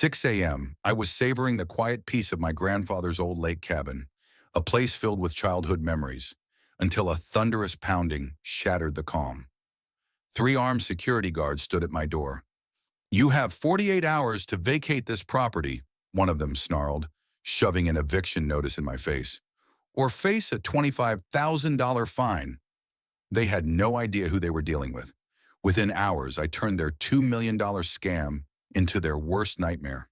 6 a.m., I was savoring the quiet peace of my grandfather's old lake cabin, a place filled with childhood memories, until a thunderous pounding shattered the calm. Three armed security guards stood at my door. "You have 48 hours to vacate this property," one of them snarled, shoving an eviction notice in my face, "or face a $25,000 fine." They had no idea who they were dealing with. Within hours, I turned their $2 million scam into their worst nightmare.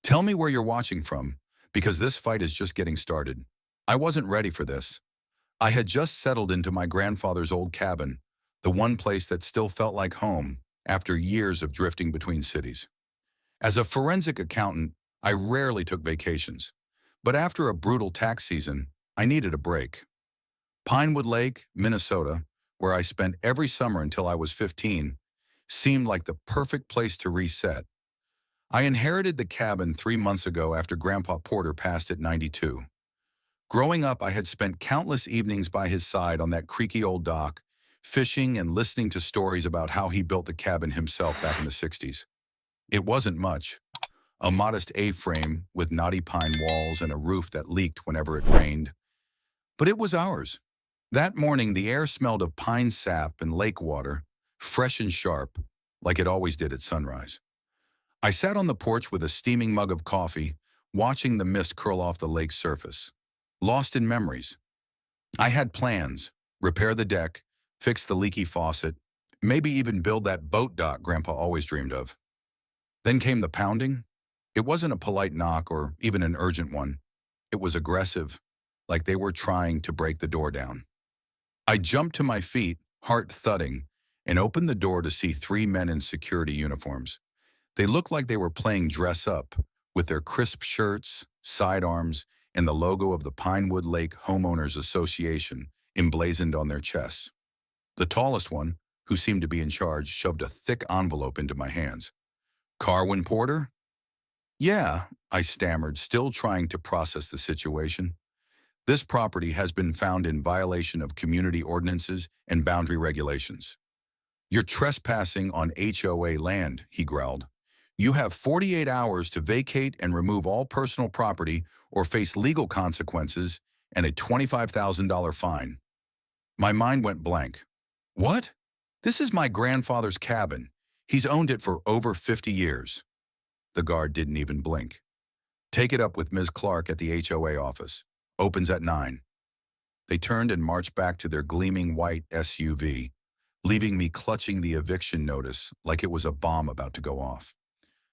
Tell me where you're watching from, because this fight is just getting started. I wasn't ready for this. I had just settled into my grandfather's old cabin, the one place that still felt like home after years of drifting between cities. As a forensic accountant, I rarely took vacations, but after a brutal tax season, I needed a break. Pinewood Lake, Minnesota, where I spent every summer until I was 15, seemed like the perfect place to reset. I inherited the cabin 3 months ago after Grandpa Porter passed at 92. Growing up, I had spent countless evenings by his side on that creaky old dock, fishing and listening to stories about how he built the cabin himself back in the 60s. It wasn't much. A modest A-frame with knotty pine walls and a roof that leaked whenever it rained. But it was ours. That morning, the air smelled of pine sap and lake water, fresh and sharp, like it always did at sunrise. I sat on the porch with a steaming mug of coffee, watching the mist curl off the lake's surface, lost in memories. I had plans: repair the deck, fix the leaky faucet, maybe even build that boat dock Grandpa always dreamed of. Then came the pounding. It wasn't a polite knock or even an urgent one. It was aggressive, like they were trying to break the door down. I jumped to my feet, heart thudding, and opened the door to see three men in security uniforms. They looked like they were playing dress up, with their crisp shirts, sidearms, and the logo of the Pinewood Lake Homeowners Association emblazoned on their chests. The tallest one, who seemed to be in charge, shoved a thick envelope into my hands. "Carwin Porter?" "Yeah," I stammered, still trying to process the situation. "This property has been found in violation of community ordinances and boundary regulations." "You're trespassing on HOA land," he growled. "You have 48 hours to vacate and remove all personal property or face legal consequences and a $25,000 fine." My mind went blank. What? This is my grandfather's cabin. He's owned it for over 50 years. The guard didn't even blink. "Take it up with Ms. Clark at the HOA office. Opens at 9. They turned and marched back to their gleaming white SUV, leaving me clutching the eviction notice like it was a bomb about to go off.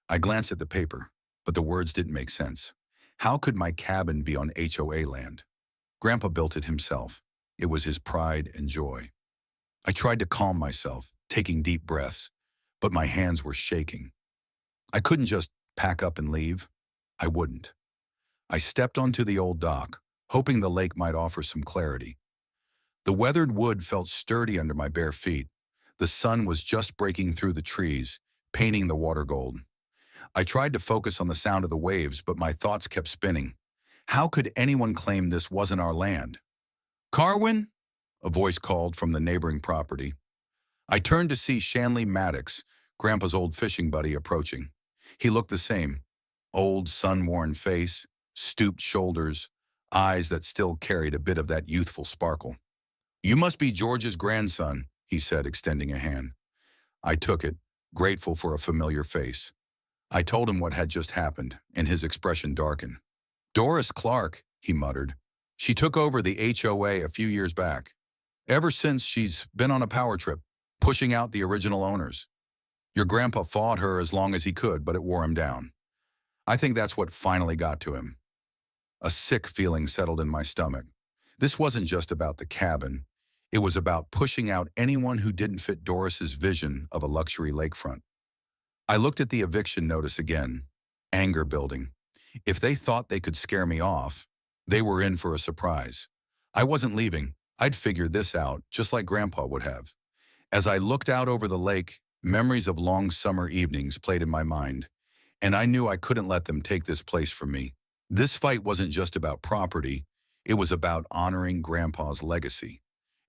I glanced at the paper, but the words didn't make sense. How could my cabin be on HOA land? Grandpa built it himself. It was his pride and joy. I tried to calm myself, taking deep breaths, but my hands were shaking. I couldn't just pack up and leave. I wouldn't. I stepped onto the old dock, hoping the lake might offer some clarity. The weathered wood felt sturdy under my bare feet. The sun was just breaking through the trees, painting the water gold. I tried to focus on the sound of the waves, but my thoughts kept spinning. How could anyone claim this wasn't our land? "Carwin?" a voice called from the neighboring property. I turned to see Shanley Maddox, Grandpa's old fishing buddy, approaching. He looked the same. Old, sun-worn face, stooped shoulders, eyes that still carried a bit of that youthful sparkle. "You must be George's grandson," he said, extending a hand. I took it, grateful for a familiar face. I told him what had just happened, and his expression darkened. "Doris Clark," he muttered. "She took over the HOA a few years back. Ever since, she's been on a power trip, pushing out the original owners. Your grandpa fought her as long as he could, but it wore him down. I think that's what finally got to him." A sick feeling settled in my stomach. This wasn't just about the cabin. It was about pushing out anyone who didn't fit Doris's vision of a luxury lakefront. I looked at the eviction notice again, anger building. If they thought they could scare me off, they were in for a surprise. I wasn't leaving. I'd figured this out, just like Grandpa would have. As I looked out over the lake, memories of long summer evenings played in my mind, and I knew I couldn't let them take this place from me. This fight wasn't just about property. It was about honoring Grandpa's legacy.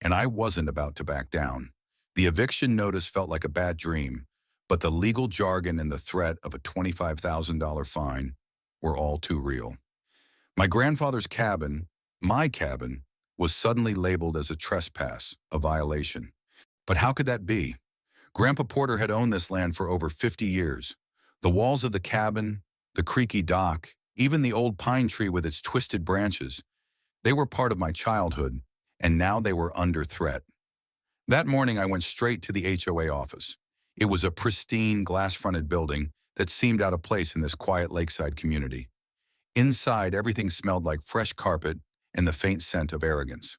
And I wasn't about to back down. The eviction notice felt like a bad dream, But the legal jargon and the threat of a $25,000 fine were all too real. My grandfather's cabin, my cabin, was suddenly labeled as a trespass, a violation. But how could that be? Grandpa Porter had owned this land for over 50 years. The walls of the cabin, the creaky dock, even the old pine tree with its twisted branches, they were part of my childhood, and now they were under threat. That morning, I went straight to the HOA office. It was a pristine, glass-fronted building that seemed out of place in this quiet lakeside community. Inside, everything smelled like fresh carpet and the faint scent of arrogance.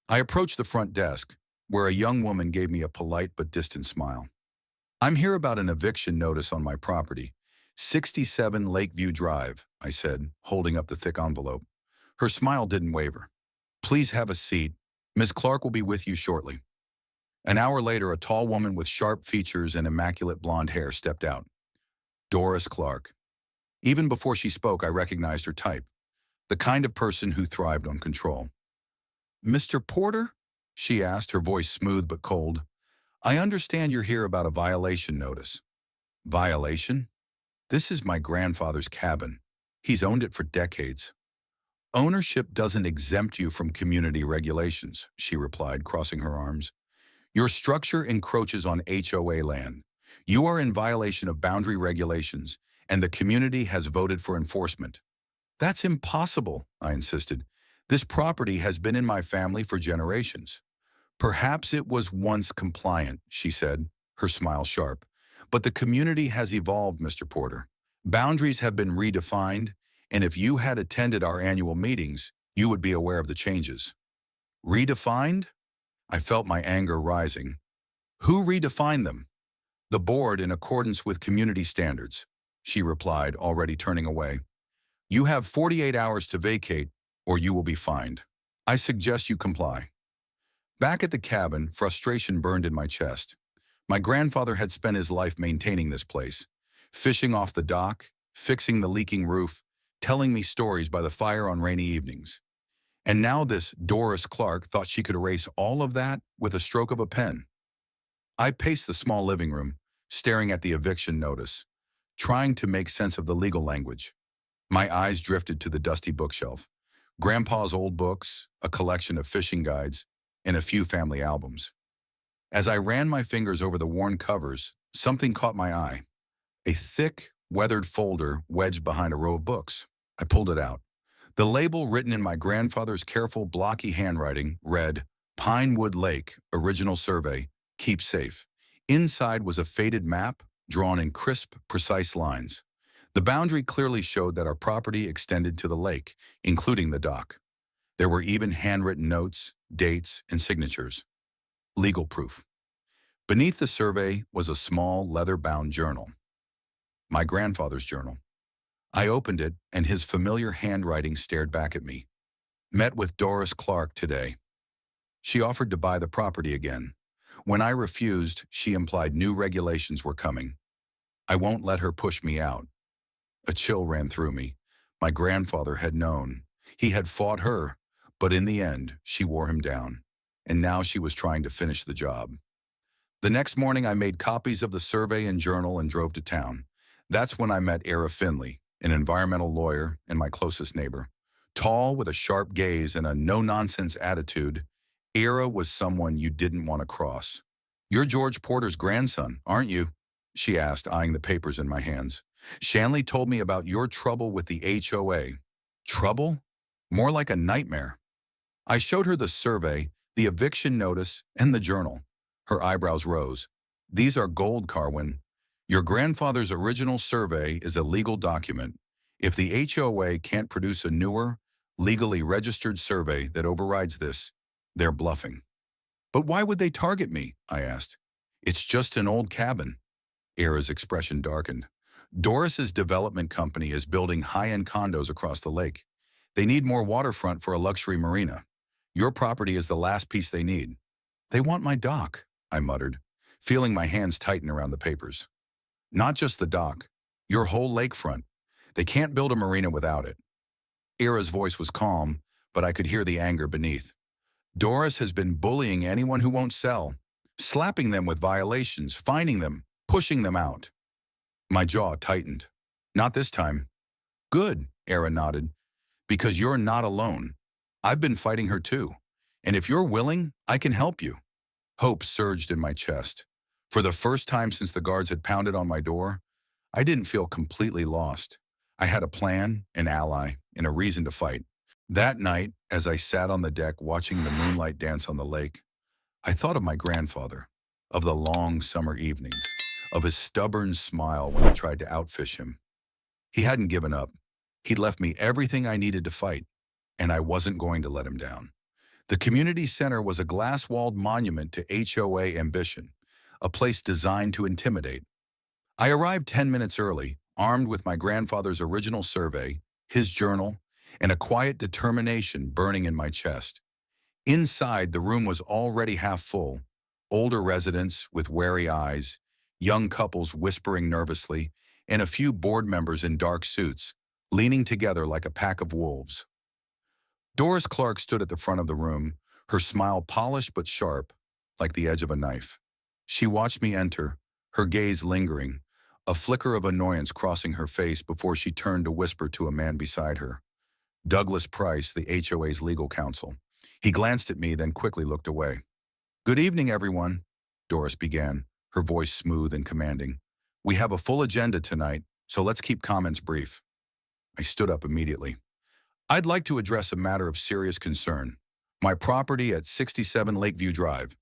I approached the front desk, where a young woman gave me a polite but distant smile. "I'm here about an eviction notice on my property. 67 Lakeview Drive," I said, holding up the thick envelope. Her smile didn't waver. "Please have a seat. Ms. Clark will be with you shortly." An hour later, a tall woman with sharp features and immaculate blonde hair stepped out. Doris Clark. Even before she spoke, I recognized her type, the kind of person who thrived on control. "Mr. Porter?" she asked, her voice smooth but cold. "I understand you're here about a violation notice." "Violation? This is my grandfather's cabin. He's owned it for decades." "Ownership doesn't exempt you from community regulations," she replied, crossing her arms. "Your structure encroaches on HOA land. You are in violation of boundary regulations, and the community has voted for enforcement." "That's impossible," I insisted. "This property has been in my family for generations." "Perhaps it was once compliant," she said, her smile sharp. "But the community has evolved, Mr. Porter. Boundaries have been redefined, and if you had attended our annual meetings, you would be aware of the changes." "Redefined?" I felt my anger rising. "Who redefined them?" "The board in accordance with community standards," she replied, already turning away. "You have 48 hours to vacate, or you will be fined. I suggest you comply." Back at the cabin, frustration burned in my chest. My grandfather had spent his life maintaining this place, fishing off the dock, fixing the leaking roof, telling me stories by the fire on rainy evenings. And now this Doris Clark thought she could erase all of that with a stroke of a pen. I paced the small living room, staring at the eviction notice, trying to make sense of the legal language. My eyes drifted to the dusty bookshelf. Grandpa's old books, a collection of fishing guides, and a few family albums. As I ran my fingers over the worn covers, something caught my eye. A thick, weathered folder wedged behind a row of books. I pulled it out. The label, written in my grandfather's careful, blocky handwriting, read, "Pinewood Lake, Original Survey, Keep Safe." Inside was a faded map, drawn in crisp, precise lines. The boundary clearly showed that our property extended to the lake, including the dock. There were even handwritten notes, dates, and signatures. Legal proof. Beneath the survey was a small, leather-bound journal. My grandfather's journal. I opened it, and his familiar handwriting stared back at me. "Met with Doris Clark today. She offered to buy the property again. When I refused, she implied new regulations were coming. I won't let her push me out." A chill ran through me. My grandfather had known. He had fought her, but in the end, she wore him down. And now she was trying to finish the job. The next morning, I made copies of the survey and journal and drove to town. That's when I met Era Finley, an environmental lawyer and my closest neighbor. Tall, with a sharp gaze and a no-nonsense attitude, Era was someone you didn't want to cross. "You're George Porter's grandson, aren't you?" she asked, eyeing the papers in my hands. "Shanley told me about your trouble with the HOA." "Trouble? More like a nightmare." I showed her the survey, the eviction notice, and the journal. Her eyebrows rose. "These are gold, Carwin. Your grandfather's original survey is a legal document. If the HOA can't produce a newer, legally registered survey that overrides this, they're bluffing." "But why would they target me?" I asked. "It's just an old cabin." Era's expression darkened. "Doris's development company is building high-end condos across the lake. They need more waterfront for a luxury marina. Your property is the last piece they need." "They want my dock," I muttered, feeling my hands tighten around the papers. "Not just the dock, your whole lakefront. They can't build a marina without it." Era's voice was calm, but I could hear the anger beneath. "Doris has been bullying anyone who won't sell, slapping them with violations, fining them. pushing them out. My jaw tightened. Not this time. Good, Era nodded, because you're not alone. I've been fighting her too. And if you're willing, I can help you. Hope surged in my chest. For the first time since the guards had pounded on my door, I didn't feel completely lost. I had a plan, an ally, and a reason to fight. That night, as I sat on the deck watching the moonlight dance on the lake, I thought of my grandfather, of the long summer evenings, of his stubborn smile when I tried to outfish him. He hadn't given up. He'd left me everything I needed to fight, and I wasn't going to let him down. The community center was a glass-walled monument to HOA ambition, a place designed to intimidate. I arrived 10 minutes early, armed with my grandfather's original survey, his journal, and a quiet determination burning in my chest. Inside, the room was already half full. Older residents with wary eyes, young couples whispering nervously, and a few board members in dark suits, leaning together like a pack of wolves. Doris Clark stood at the front of the room, her smile polished but sharp, like the edge of a knife. She watched me enter, her gaze lingering, a flicker of annoyance crossing her face before she turned to whisper to a man beside her. Douglas Price, the HOA's legal counsel. He glanced at me, then quickly looked away. "Good evening, everyone," Doris began, her voice smooth and commanding. "We have a full agenda tonight, so let's keep comments brief." I stood up immediately. "I'd like to address a matter of serious concern. My property at 67 Lakeview Drive."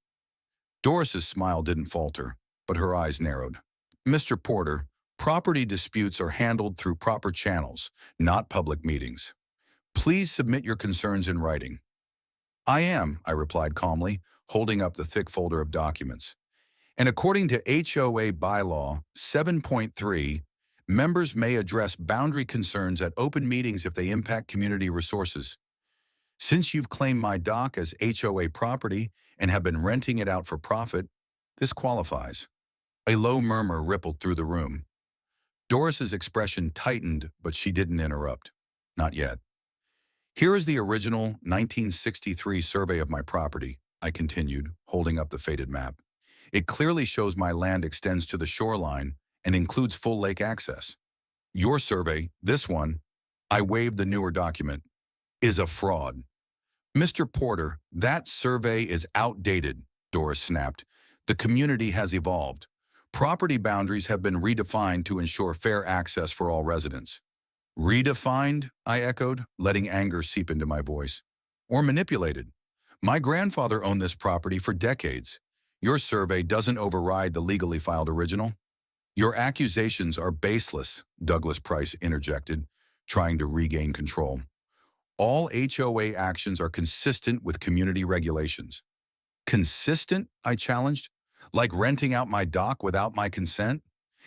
Doris's smile didn't falter, but her eyes narrowed. "Mr. Porter, property disputes are handled through proper channels, not public meetings. Please submit your concerns in writing." "I am," I replied calmly, holding up the thick folder of documents. "And according to HOA bylaw 7.3, members may address boundary concerns at open meetings if they impact community resources. Since you've claimed my dock as HOA property and have been renting it out for profit, this qualifies." A low murmur rippled through the room. Doris's expression tightened, but she didn't interrupt. Not yet. "Here is the original 1963 survey of my property," I continued, holding up the faded map. "It clearly shows my land extends to the shoreline and includes full lake access. Your survey, this one," I waved the newer document, "is a fraud." "Mr. Porter, that survey is outdated," Doris snapped. "The community has evolved. Property boundaries have been redefined to ensure fair access for all residents." "Redefined?" I echoed, letting anger seep into my voice. "Or manipulated? My grandfather owned this property for decades. Your survey doesn't override the legally filed original." "Your accusations are baseless," Douglas Price interjected, trying to regain control. "All HOA actions are consistent with community regulations." "Consistent?" I challenged. "Like renting out my dock without my consent?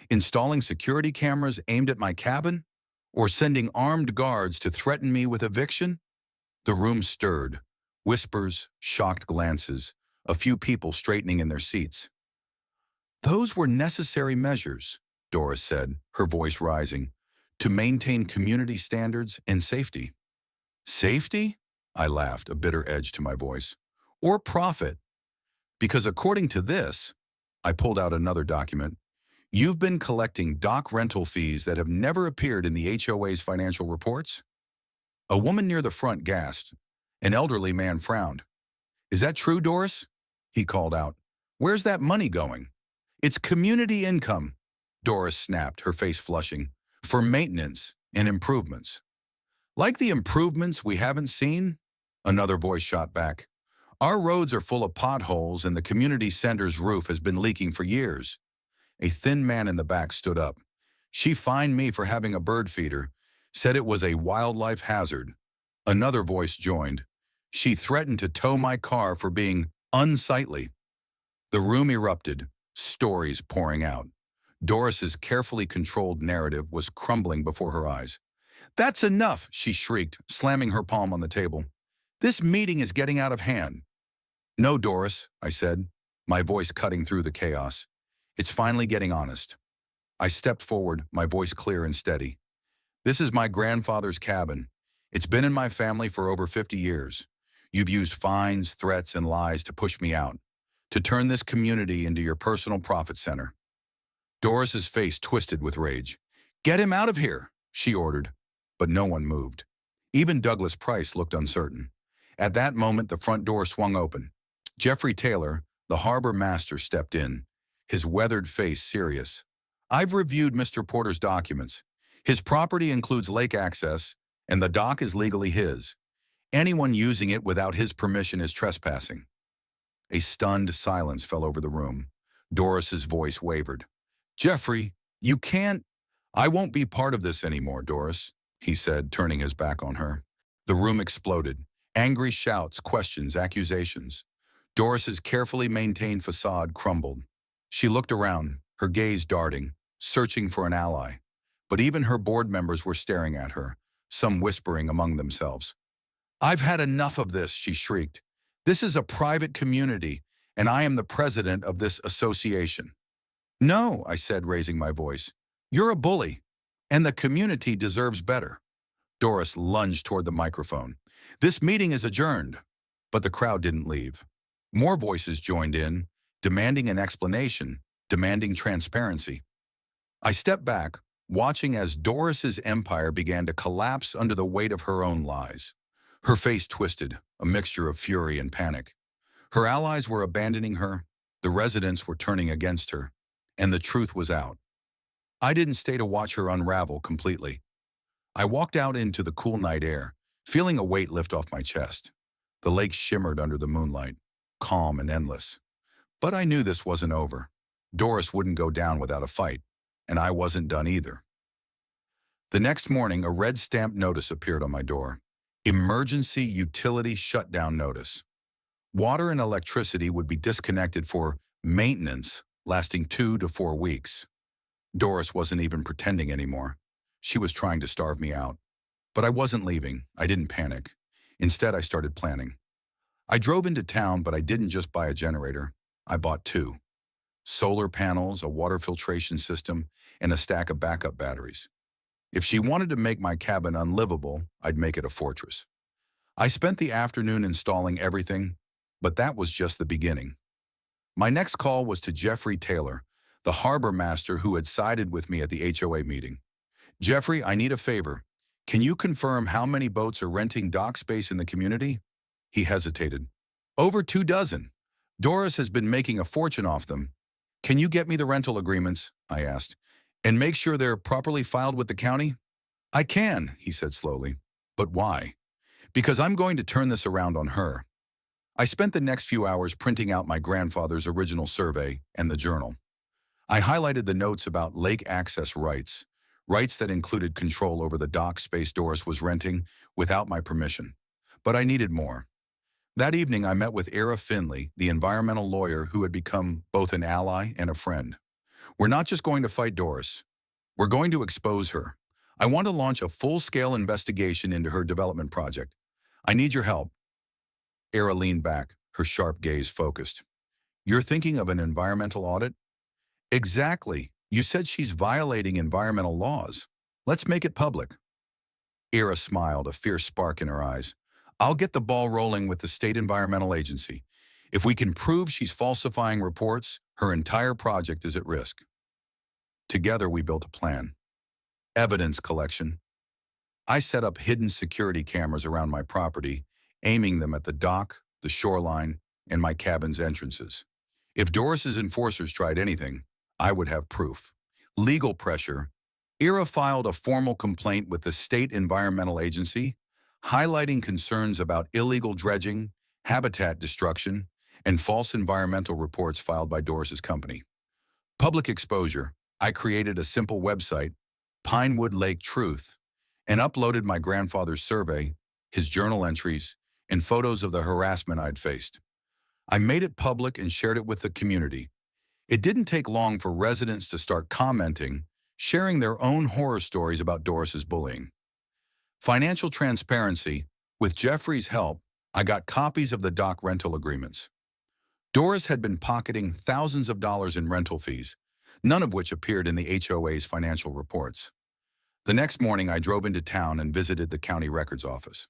Installing security cameras aimed at my cabin? Or sending armed guards to threaten me with eviction?" The room stirred. Whispers, shocked glances, a few people straightening in their seats. "Those were necessary measures," Doris said, her voice rising, "to maintain community standards and safety." "Safety?" I laughed, a bitter edge to my voice. "Or profit? Because according to this," I pulled out another document, "you've been collecting dock rental fees that have never appeared in the HOA's financial reports?" A woman near the front gasped. An elderly man frowned. "Is that true, Doris?" he called out. "Where's that money going?" "It's community income," Doris snapped, her face flushing, "for maintenance and improvements." "Like the improvements we haven't seen?" Another voice shot back. "Our roads are full of potholes and the community center's roof has been leaking for years." A thin man in the back stood up. "She fined me for having a bird feeder, said it was a wildlife hazard." Another voice joined. "She threatened to tow my car for being unsightly." The room erupted, stories pouring out. Doris's carefully controlled narrative was crumbling before her eyes. "That's enough," she shrieked, slamming her palm on the table. "This meeting is getting out of hand." "No, Doris," I said, my voice cutting through the chaos. "It's finally getting honest." I stepped forward, my voice clear and steady. "This is my grandfather's cabin. It's been in my family for over 50 years. You've used fines, threats, and lies to push me out, to turn this community into your personal profit center." Doris's face twisted with rage. "Get him out of here," she ordered, but no one moved. Even Douglas Price looked uncertain. At that moment, the front door swung open. Jeffrey Taylor, the harbor master, stepped in, his weathered face serious. "I've reviewed Mr. Porter's documents. His property includes lake access, and the dock is legally his. Anyone using it without his permission is trespassing." A stunned silence fell over the room. Doris's voice wavered. "Jeffrey, you can't—" "I won't be part of this anymore, Doris," he said, turning his back on her. The room exploded. Angry shouts, questions, accusations. Doris's carefully maintained facade crumbled. She looked around, her gaze darting, searching for an ally. But even her board members were staring at her, some whispering among themselves. "I've had enough of this," she shrieked. "This is a private community, and I am the president of this association." "No," I said, raising my voice. "You're a bully, and the community deserves better." Doris lunged toward the microphone. "This meeting is adjourned." But the crowd didn't leave. More voices joined in, demanding an explanation, demanding transparency. I stepped back, watching as Doris's empire began to collapse under the weight of her own lies. Her face twisted, a mixture of fury and panic. Her allies were abandoning her, the residents were turning against her, and the truth was out. I didn't stay to watch her unravel completely. I walked out into the cool night air, feeling a weight lift off my chest. The lake shimmered under the moonlight, calm and endless. But I knew this wasn't over. Doris wouldn't go down without a fight, and I wasn't done either. The next morning, a red stamped notice appeared on my door. Emergency Utility Shutdown Notice. Water and electricity would be disconnected for maintenance lasting 2 to 4 weeks. Doris wasn't even pretending anymore. She was trying to starve me out. But I wasn't leaving. I didn't panic. Instead, I started planning. I drove into town, but I didn't just buy a generator. I bought 2. Solar panels, a water filtration system, and a stack of backup batteries. If she wanted to make my cabin unlivable, I'd make it a fortress. I spent the afternoon installing everything, but that was just the beginning. My next call was to Jeffrey Taylor, the harbor master who had sided with me at the HOA meeting. "Jeffrey, I need a favor. Can you confirm how many boats are renting dock space in the community?" He hesitated. "Over 2 dozen. Doris has been making a fortune off them. Can you get me the rental agreements?" I asked. "And make sure they're properly filed with the county?" "I can," he said slowly. "But why?" "Because I'm going to turn this around on her." I spent the next few hours printing out my grandfather's original survey and the journal. I highlighted the notes about lake access rights, rights that included control over the dock space Doris was renting without my permission. But I needed more. That evening, I met with Ira Finley, the environmental lawyer who had become both an ally and a friend. "We're not just going to fight Doris. We're going to expose her. I want to launch a full-scale investigation into her development project. I need your help." Ira leaned back, her sharp gaze focused. "You're thinking of an environmental audit?" "Exactly. You said she's violating environmental laws. Let's make it public." Ira smiled, a fierce spark in her eyes. "I'll get the ball rolling with the state environmental agency. If we can prove she's falsifying reports, her entire project is at risk." Together, we built a plan. Evidence collection. I set up hidden security cameras around my property, aiming them at the dock, the shoreline, and my cabin's entrances. If Doris's enforcers tried anything, I would have proof. Legal pressure. Ira filed a formal complaint with the state environmental agency, highlighting concerns about illegal dredging, habitat destruction, and false environmental reports filed by Doris's company. Public exposure. I created a simple website, Pinewood Lake Truth, and uploaded my grandfather's survey, his journal entries, and photos of the harassment I'd faced. I made it public and shared it with the community. It didn't take long for residents to start commenting, sharing their own horror stories about Doris's bullying. Financial transparency. With Jeffrey's help, I got copies of the dock rental agreements. Doris had been pocketing thousands of dollars in rental fees, none of which appeared in the HOA's financial reports. The next morning, I drove into town and visited the county records office.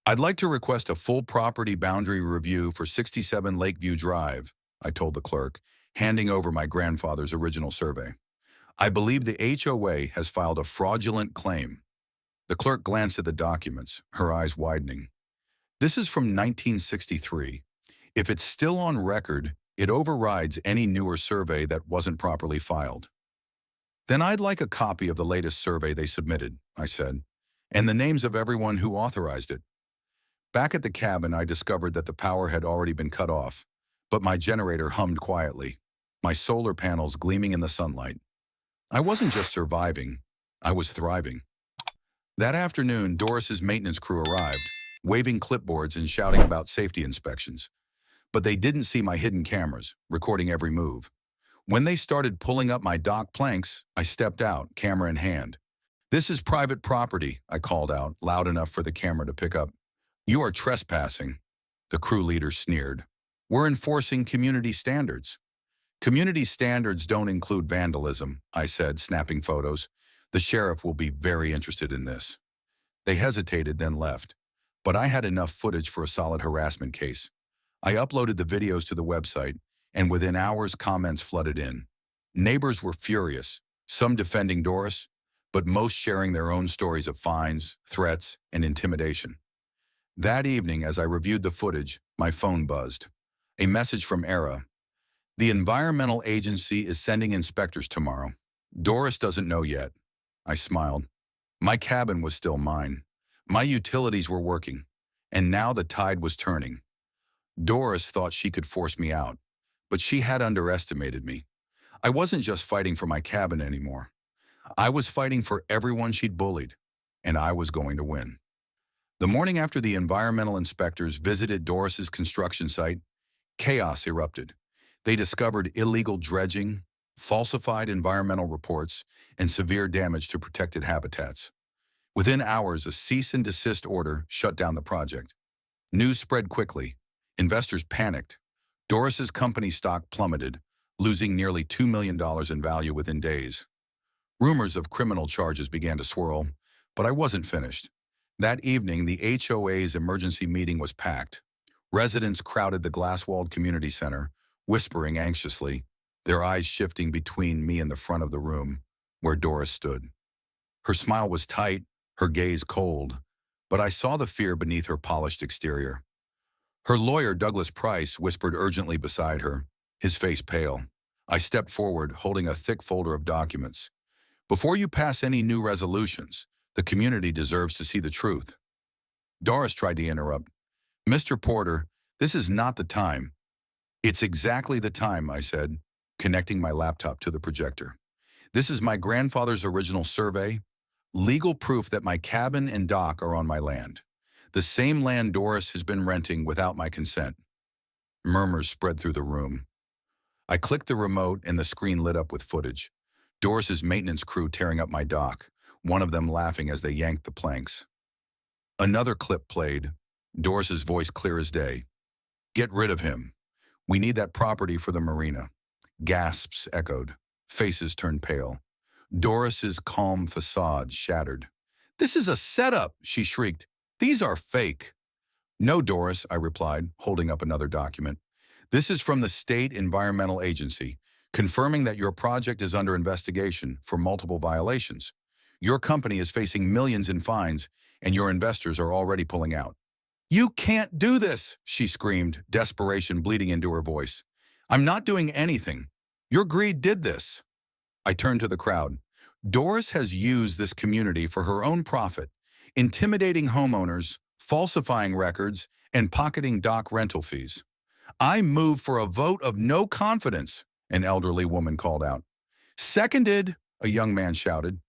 "I'd like to request a full property boundary review for 67 Lakeview Drive," I told the clerk, handing over my grandfather's original survey. I believe the HOA has filed a fraudulent claim. The clerk glanced at the documents, her eyes widening. This is from 1963. If it's still on record, it overrides any newer survey that wasn't properly filed. Then I'd like a copy of the latest survey they submitted, I said, and the names of everyone who authorized it. Back at the cabin, I discovered that the power had already been cut off, but my generator hummed quietly, my solar panels gleaming in the sunlight. I wasn't just surviving, I was thriving. That afternoon, Doris's maintenance crew arrived, waving clipboards and shouting about safety inspections. But they didn't see my hidden cameras, recording every move. When they started pulling up my dock planks, I stepped out, camera in hand. "This is private property," I called out, loud enough for the camera to pick up. "You are trespassing," the crew leader sneered. "We're enforcing community standards." "Community standards don't include vandalism," I said, snapping photos. "The sheriff will be very interested in this." They hesitated, then left. But I had enough footage for a solid harassment case. I uploaded the videos to the website, and within hours, comments flooded in. Neighbors were furious, some defending Doris, but most sharing their own stories of fines, threats, and intimidation. That evening, as I reviewed the footage, my phone buzzed. A message from Era. "The environmental agency is sending inspectors tomorrow. Doris doesn't know yet." I smiled. My cabin was still mine. My utilities were working, and now the tide was turning. Doris thought she could force me out, but she had underestimated me. I wasn't just fighting for my cabin anymore. I was fighting for everyone she'd bullied, and I was going to win. The morning after the environmental inspectors visited Doris's construction site, chaos erupted. They discovered illegal dredging, falsified environmental reports, and severe damage to protected habitats. Within hours, a cease and desist order shut down the project. News spread quickly. Investors panicked. Doris's company stock plummeted, losing nearly $2 million in value within days. Rumors of criminal charges began to swirl, but I wasn't finished. That evening, the HOA's emergency meeting was packed. Residents crowded the glass-walled community center, whispering anxiously, their eyes shifting between me and the front of the room, where Doris stood. Her smile was tight, her gaze cold, but I saw the fear beneath her polished exterior. Her lawyer, Douglas Price, whispered urgently beside her, his face pale. I stepped forward, holding a thick folder of documents. "Before you pass any new resolutions, the community deserves to see the truth." Doris tried to interrupt. "Mr. Porter, this is not the time." "It's exactly the time," I said, connecting my laptop to the projector. "This is my grandfather's original survey, legal proof that my cabin and dock are on my land. The same land Doris has been renting without my consent." Murmurs spread through the room. I clicked the remote and the screen lit up with footage. Doris's maintenance crew tearing up my dock, one of them laughing as they yanked the planks. Another clip played, Doris's voice clear as day. "Get rid of him. We need that property for the marina." Gasps echoed. Faces turned pale. Doris's calm facade shattered. "This is a setup," she shrieked. "These are fake." "No, Doris," I replied, holding up another document. "This is from the State Environmental Agency, confirming that your project is under investigation for multiple violations. Your company is facing millions in fines, and your investors are already pulling out." "You can't do this," she screamed, desperation bleeding into her voice. "I'm not doing anything. Your greed did this." I turned to the crowd. "Doris has used this community for her own profit, intimidating homeowners, falsifying records, and pocketing dock rental fees." "I move for a vote of no confidence," an elderly woman called out. "Seconded," a young man shouted.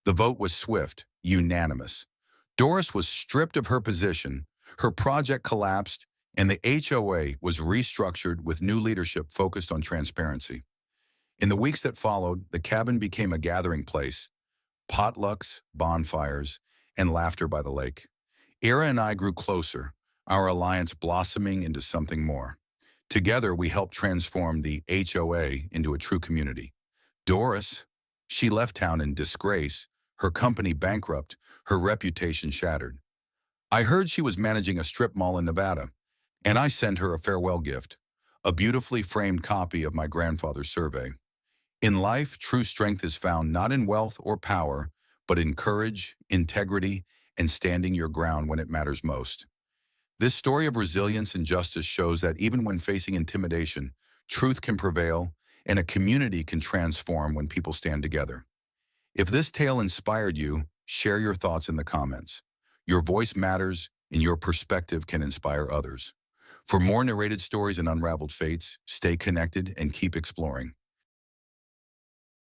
The vote was swift, unanimous. Doris was stripped of her position, her project collapsed, and the HOA was restructured with new leadership focused on transparency. In the weeks that followed, the cabin became a gathering place. Potlucks, bonfires, and laughter by the lake. Ira and I grew closer, our alliance blossoming into something more. Together, we helped transform the HOA into a true community. Doris, she left town in disgrace, her company bankrupt, her reputation shattered. I heard she was managing a strip mall in Nevada, and I sent her a farewell gift, a beautifully framed copy of my grandfather's survey. In life, true strength is found not in wealth or power, but in courage, integrity, and standing your ground when it matters most. This story of resilience and justice shows that even when facing intimidation, truth can prevail and a community can transform when people stand together. If this tale inspired you, share your thoughts in the comments. Your voice matters and your perspective can inspire others. For more narrated stories and unraveled fates, stay connected and keep exploring.